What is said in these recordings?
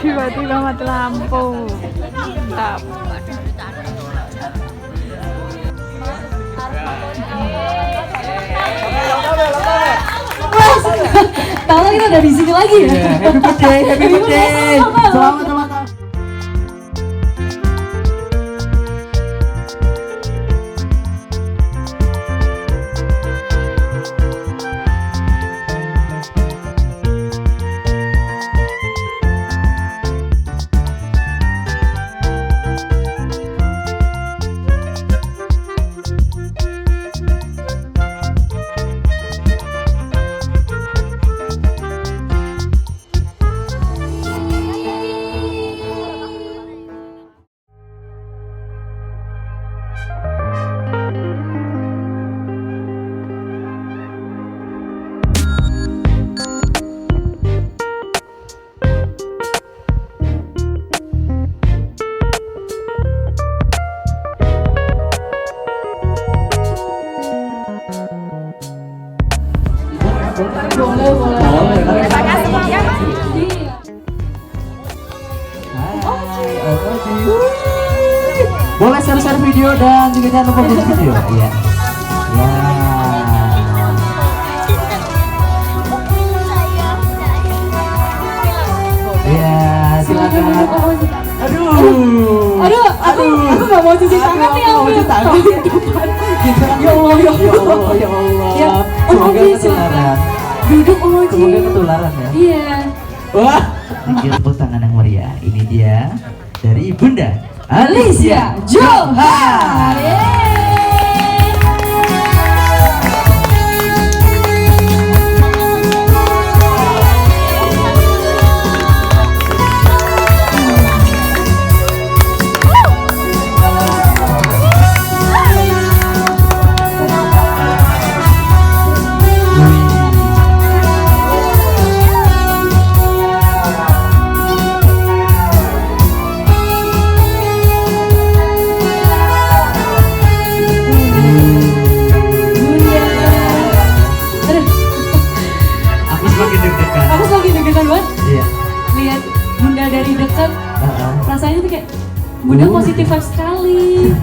Tiba-tiba mati lampu. Mantap. Tahu kita udah di sini lagi ya. Happy birthday, happy birthday. Selamat ulang tahun. Boleh share video dan juga jangan lupa bikin video. Iya. Ya. Iya, silakan. Aduh. Aku nggak mau cuci tangan nih. Mau cuci tangan di depan. Ya Allah, ya Allah, ya Allah. Semoga ketularan. Duduk emoji. Semoga ketularan ya. Iya. Wah, tepuk tangan yang meriah. Ini dia dari Bunda Alicia Johar. Aku semakin deg-degan banget. Iya. Lihat Bunda dari dekat, rasanya tuh kayak Bunda positif vibes sekali.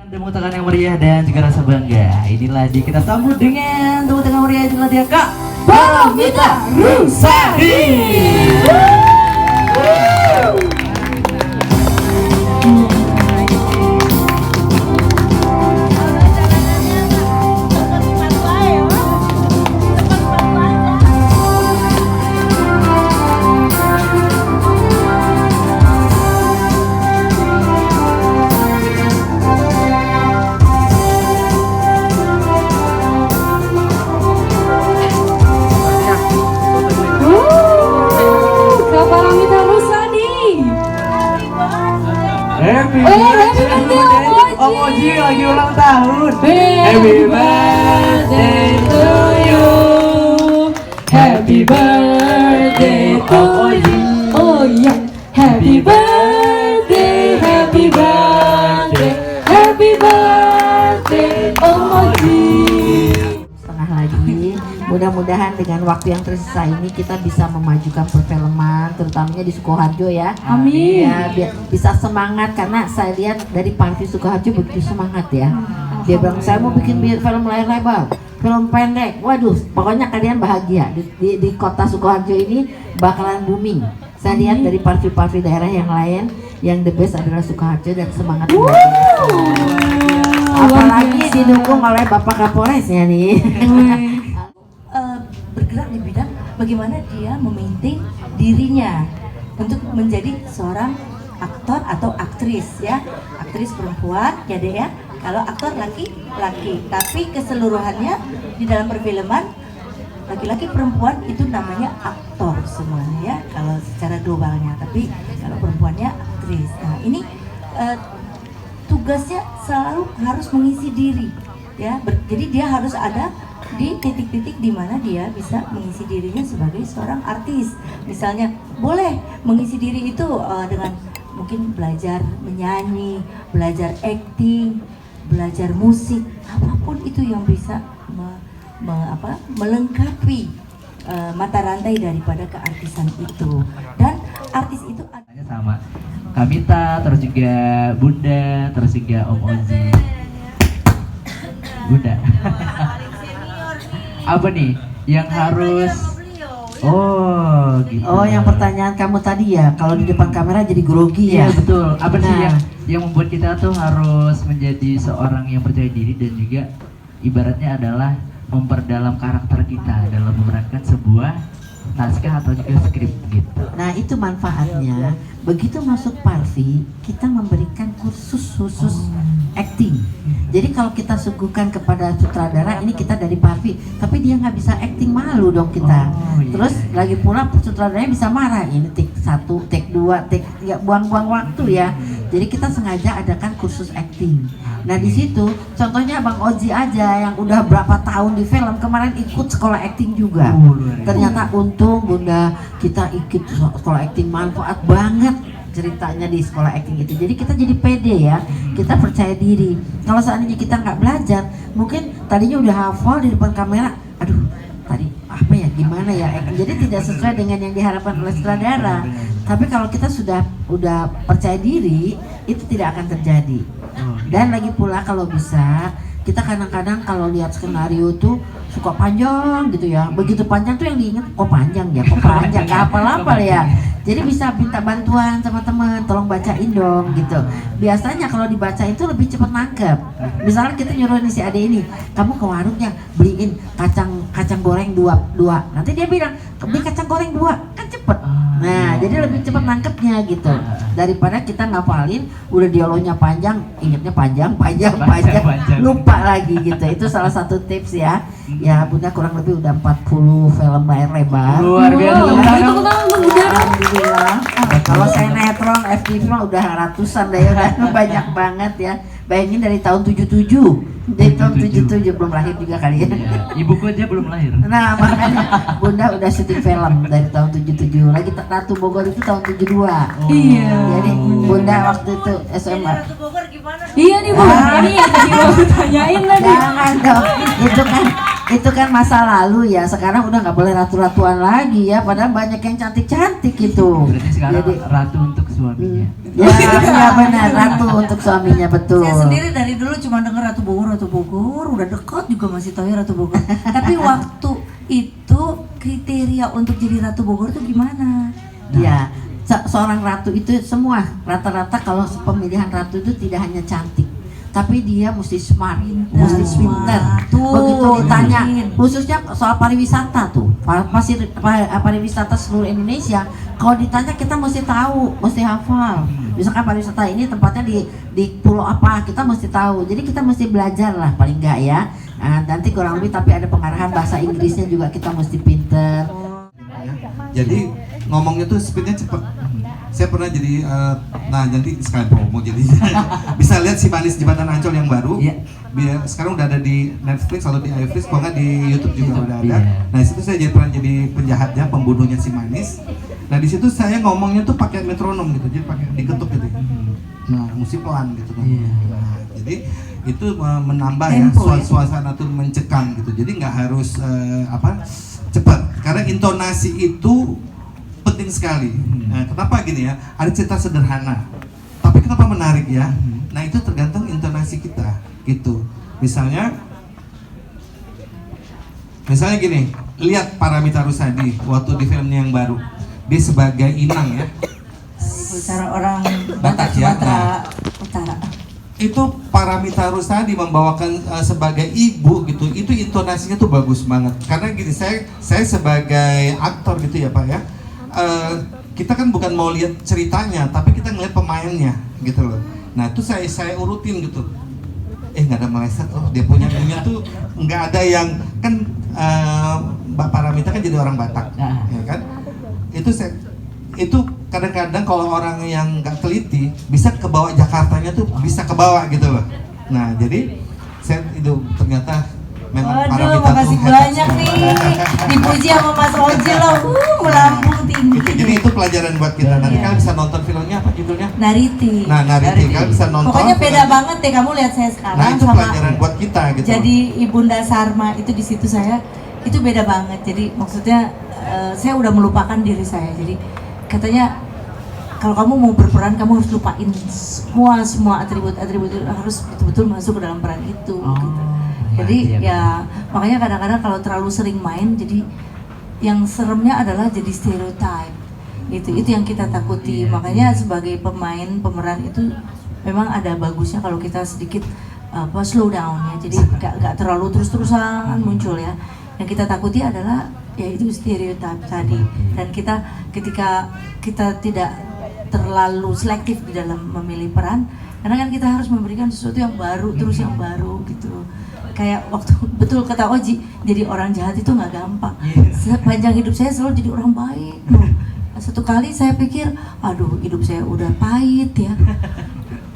Tepuk tangan yang meriah dan juga rasa bangga. Inilah dia, kita sambut dengan tepuk tangan meriah. Inilah dia Kak Paramita Rusadi. Happy birthday, Omoji lagi ulang tahun. Happy birthday to you. Happy birthday to Omoji. Oh iya, happy birthday, happy birthday, happy birthday, Omoji. Setengah lagi, mudah-mudahan dengan waktu yang tersisa ini kita bisa memajukan perfilman, terutamanya di Sukoharjo ya. Amin. Ya, biar bisa semangat karena saya lihat dari Parvi Sukoharjo begitu semangat ya. Dia bilang saya mau bikin film layar lebar, film pendek. Waduh, pokoknya kalian bahagia di kota Sukoharjo ini bakalan booming. Saya lihat dari Parvi daerah yang lain, yang the best adalah Sukoharjo dan semangat. Apalagi didukung oleh Bapak Kapolresnya nih. Bergerak di bidang bagaimana dia memaintain dirinya untuk menjadi seorang aktor atau aktris ya, aktris perempuan ya deh ya. Kalau aktor laki-laki, tapi keseluruhannya di dalam perfilman laki-laki perempuan itu namanya aktor semuanya ya kalau secara globalnya, tapi kalau perempuannya aktris. Nah ini tugasnya selalu harus mengisi diri ya, jadi dia harus ada di titik-titik di mana dia bisa mengisi dirinya sebagai seorang artis. Misalnya boleh mengisi diri itu dengan mungkin belajar menyanyi, belajar acting, belajar musik, apapun itu yang bisa melengkapi mata rantai daripada keartisan itu. Dan artis itu sama Kamita, terus juga Bunda, terus juga Om Ozi. Bunda. Apa nih yang harus? Oh, gitu. Oh, yang pertanyaan kamu tadi ya, kalau di depan kamera jadi grogi ya? Iya betul. Apa sih Nah. yang membuat kita tuh harus menjadi seorang yang percaya diri dan juga ibaratnya adalah memperdalam karakter kita dalam memerankan sebuah naskah atau juga skrip gitu. Nah, itu manfaatnya. Begitu masuk Parvi, kita memberikan kursus khusus acting. Jadi kalau kita suguhkan kepada sutradara, ini kita dari Parvi, tapi dia nggak bisa acting, malu dong kita. Oh, iya. Terus lagi pula sutradaranya bisa marah, ini take 1, take 2, take 3, buang-buang waktu ya. Jadi kita sengaja adakan kursus acting. Nah di situ contohnya Bang Oji aja yang udah berapa tahun di film, kemarin ikut sekolah acting juga. Ternyata untung Bunda kita ikut sekolah acting, manfaat banget ceritanya di sekolah acting itu. Jadi kita jadi pede ya, kita percaya diri. Kalau seandainya kita nggak belajar, mungkin tadinya udah hafal di depan kamera, aduh tadi apa ya, gimana ya acting. Jadi tidak sesuai dengan yang diharapkan oleh sutradara. Tapi kalau kita udah percaya diri, itu tidak akan terjadi. Dan lagi pula kalau bisa, kita kadang-kadang kalau lihat skenario tuh suka panjang gitu ya. Begitu panjang tuh yang diingat, kok panjang ya, kok panjang, gak hafal-hafal ya. Jadi bisa minta bantuan sama teman, tolong bacain dong gitu. Biasanya kalau dibaca itu lebih cepat nangkep. Misalnya kita nyuruh si Ade ini, kamu ke warungnya beliin kacang goreng dua. Nanti dia bilang, beli kacang goreng 2, kan cepet. Nah, jadi lebih cepat nangkepnya gitu. Daripada kita ngapalin, udah dialognya panjang, ingatnya panjang, lupa lagi gitu. Itu salah satu tips ya. Ya, Bunda kurang lebih udah 40 film layar lebar. Luar biasa. Alhamdulillah. Kalau saya netron, FTV mah udah ratusan deh, udah banyak banget ya. Bayangin dari tahun 77. Dari tahun 77 belum lahir juga kali ya. Ibuku aja belum lahir. Nah, makanya Bunda udah syuting film dari tahun 77. Lagi Ratu Bogor itu tahun 72. Iya. Jadi Bunda waktu itu SMA. Iya nih Bu, ini yang tadi mau ditanyain tadi. Jangan dong. Itu kan masa lalu ya. Sekarang udah nggak boleh ratu-ratuan lagi ya. Padahal banyak yang cantik-cantik gitu. Berarti sekarang Jadi, ratu untuk suaminya. ya benar, ratu untuk suaminya, betul. Saya sendiri dari dulu cuma dengar Ratu Bogor, udah dekat juga masih tahu ya Ratu Bogor. Tapi waktu itu kriteria untuk jadi Ratu Bogor tuh gimana? Ya, seorang ratu itu semua rata-rata kalau pemilihan ratu itu tidak hanya cantik, tapi dia mesti smart, mesti pintar. Begitu ditanya, khususnya soal pariwisata tuh, pariwisata seluruh Indonesia, kalau ditanya kita mesti tahu, mesti hafal. Misalkan pariwisata ini tempatnya di pulau apa, kita mesti tahu. Jadi kita mesti belajar lah paling enggak ya. Nah, nanti kurang lebih tapi ada pengarahan bahasa Inggrisnya juga kita mesti pinter. Jadi ngomongnya tuh speednya cepet. Saya pernah jadi, nah nanti sekalian promo jadi bisa lihat Si Manis Jembatan Ancol yang baru. Sekarang udah ada di Netflix atau di iFlix, kalau nggak di YouTube juga udah ada. Nah situ saya pernah jadi penjahatnya, pembunuhnya Si Manis. Nah di situ saya ngomongnya tuh pakai metronom gitu, jadi pakai diketuk gitu. Nah mesti pelan gitu. Nah, jadi itu menambah ya suasana tuh mencekam gitu. Jadi nggak harus cepat, karena intonasi itu penting sekali. Nah, kenapa gini ya? Ada cerita sederhana, tapi kenapa menarik ya? Nah itu tergantung intonasi kita, gitu. Misalnya gini, lihat Paramitha Rusady waktu di filmnya yang baru, dia sebagai Inang ya. Cara orang Batak ya. Sumatera Utara. Itu Paramitha Rusady membawakan sebagai ibu gitu, itu intonasinya tuh bagus banget. Karena gini, saya sebagai aktor gitu ya Pak ya, kita kan bukan mau lihat ceritanya, tapi kita ngeliat pemainnya gitu loh. Nah itu saya urutin gitu. Nggak ada meleset, dia punya tuh nggak ada yang kan Mbak Paramitha kan jadi orang Batak, ya kan? Itu kadang-kadang kalau orang yang nggak teliti bisa kebawa Jakartanya tuh bisa kebawa gitu loh. Nah jadi saya itu ternyata memang Waduh, makasih banyak nih. Dipuji sama Mas Oji loh, melambung tinggi. Jadi itu pelajaran buat kita. Nanti kalian bisa nonton filmnya apa judulnya? Nariti. Nah, Nariti. Kalian bisa nonton. Pokoknya beda filmnya. banget deh, kamu lihat saya sekarang Nah, itu sama pelajaran buat kita gitu. jadi Ibunda Sarma itu di situ saya itu beda banget. Jadi maksudnya saya udah melupakan diri saya. Jadi katanya kalau kamu mau berperan kamu harus lupain semua atribut-atribut itu, harus betul-betul masuk ke dalam peran itu gitu. Jadi ya makanya kadang-kadang kalau terlalu sering main jadi yang seremnya adalah jadi stereotype. Itu yang kita takuti. Makanya sebagai pemeran itu memang ada bagusnya kalau kita sedikit slow down ya. Jadi gak terlalu terus-terusan muncul ya. Yang kita takuti adalah ya itu stereotype tadi. Dan kita ketika kita tidak terlalu selektif di dalam memilih peran, karena kan kita harus memberikan sesuatu yang baru, terus yang baru gitu. Kayak waktu betul kata Oji, jadi orang jahat itu nggak gampang. Sepanjang hidup saya selalu jadi orang baik loh. Satu kali saya pikir, aduh hidup saya udah pahit ya.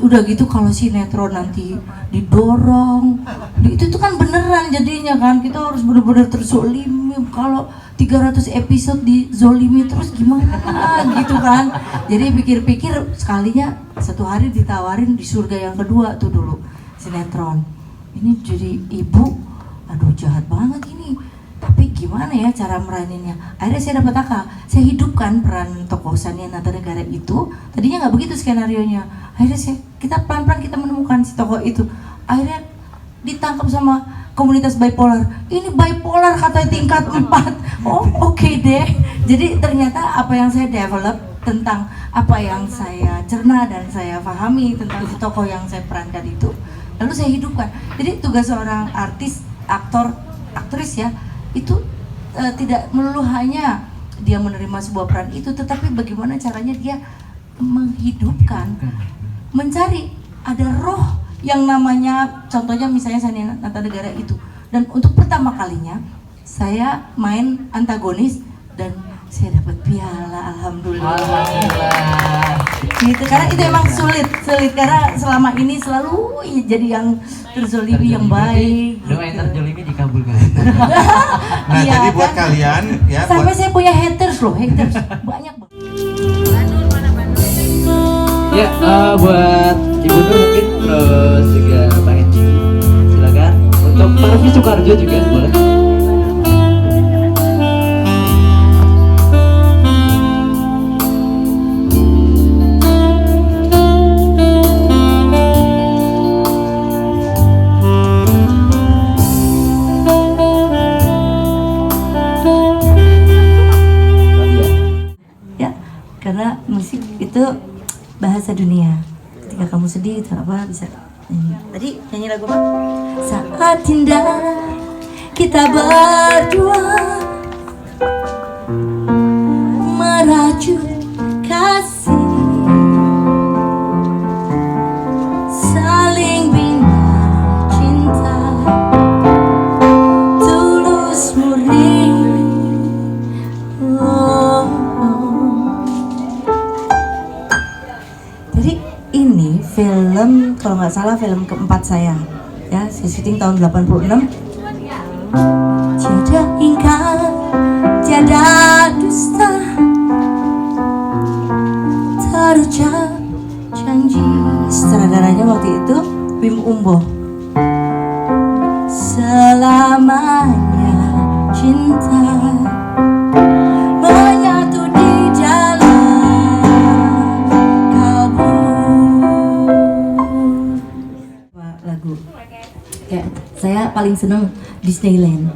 Udah gitu kalau sinetron nanti didorong, itu tuh kan beneran jadinya kan, kita harus bener-bener terzolimi. Kalau 300 episode dizolimi terus gimana gitu kan. Jadi pikir-pikir sekalinya satu hari ditawarin di surga yang kedua tuh dulu sinetron. Ini jadi ibu, aduh jahat banget ini. Tapi gimana ya cara meraninnya? Akhirnya saya dapat akal. Saya hidupkan peran tokoh Sania Nata Negara itu. Tadinya nggak begitu skenarionya. Akhirnya kita pelan-pelan kita menemukan si tokoh itu. Akhirnya ditangkap sama komunitas bipolar. Ini bipolar katanya tingkat 4. Oh oke deh. Jadi ternyata apa yang saya develop tentang apa yang saya cerna dan saya pahami tentang si tokoh yang saya perankan itu, lalu saya hidupkan. Jadi tugas seorang artis, aktor, aktris ya, itu tidak melulu hanya dia menerima sebuah peran itu, tetapi bagaimana caranya dia menghidupkan, mencari ada roh yang namanya, contohnya misalnya Sania Nata Negara itu. Dan untuk pertama kalinya saya main antagonis dan saya dapat piala, alhamdulillah. Gitu, karena itu emang sulit karena selama ini selalu jadi yang terzolimi yang baik. Doa yang terzolimi dikabulkan. Nah, Iya, jadi buat kan? kalian ya, Sampai buat saya punya haters loh, haters banyak banget. Ya, buat Ibu Nur mungkin, terus juga Pak Enci, silakan. Untuk Pak Raffi Sukarjo juga boleh. Ya, karena musik itu bahasa dunia. Ketika kamu sedih atau apa bisa nyanyi. Tadi nyanyi lagu apa? Saat indah kita berdua merajut kasih, saling bina cinta, tulus murni. Jadi ini film, kalau nggak salah film keempat saya ya, saya syuting tahun 86. Tiada ingkar, tiada dusta, terucap janji. Sutradaranya waktu itu Wim Umbo. Selamanya cinta menyatu di jalan kabut. Lagu kayak saya paling seneng Disneyland,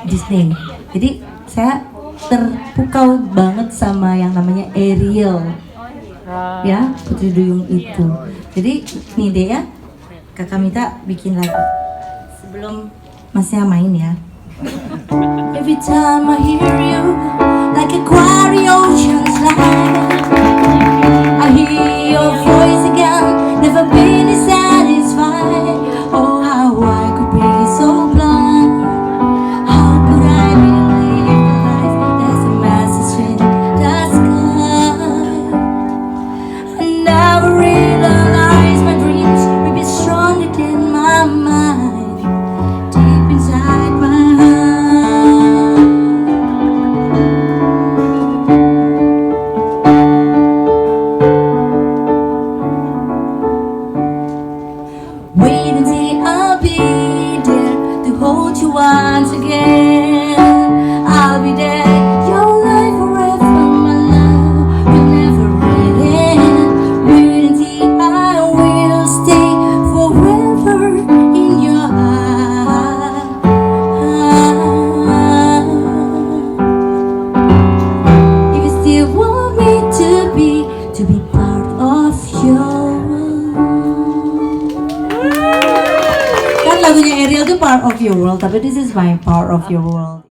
Disney. Jadi saya terpukau banget sama yang namanya Ariel, ya Putri Duyung itu. Jadi nih deh ya, kakak minta bikin lagu sebelum masnya main ya. Every time I hear you, like a quarry ocean's line, I hear your voice again, never been satisfied. Oh, how I could be so blind. How could I believe the lies? There's a message in the sky. I never realized my dreams would be stronger than my mind. Deep inside lagunya Ariel tuh Part of Your World, tapi this is my Part of Your World.